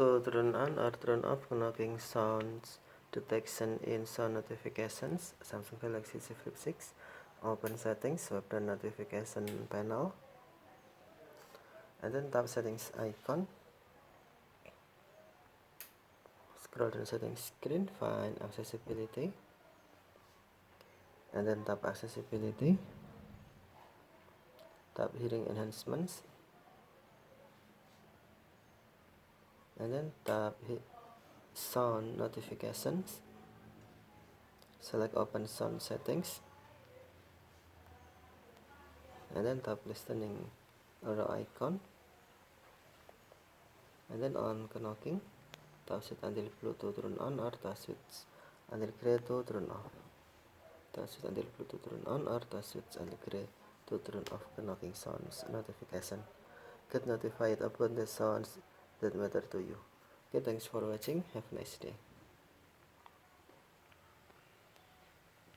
to turn on or turn off knocking sounds detection in sound notifications. Samsung Galaxy Z Flip 6. Open settings, web dan notification panel, and then tap settings icon. Scroll down settings screen, find accessibility, and then tap accessibility. Tap hearing enhancements, and then tap sound notifications. Select open sound settings, and then tap listening arrow icon, and then on knocking. Tap switch until Bluetooth turn on or tap switch until gray to turn off. Tap switch until Bluetooth turn on or tap switch until gray to turn off knocking sounds notification. Get notified about the sounds that matter to you. Okay, thanks for watching. Have a nice day.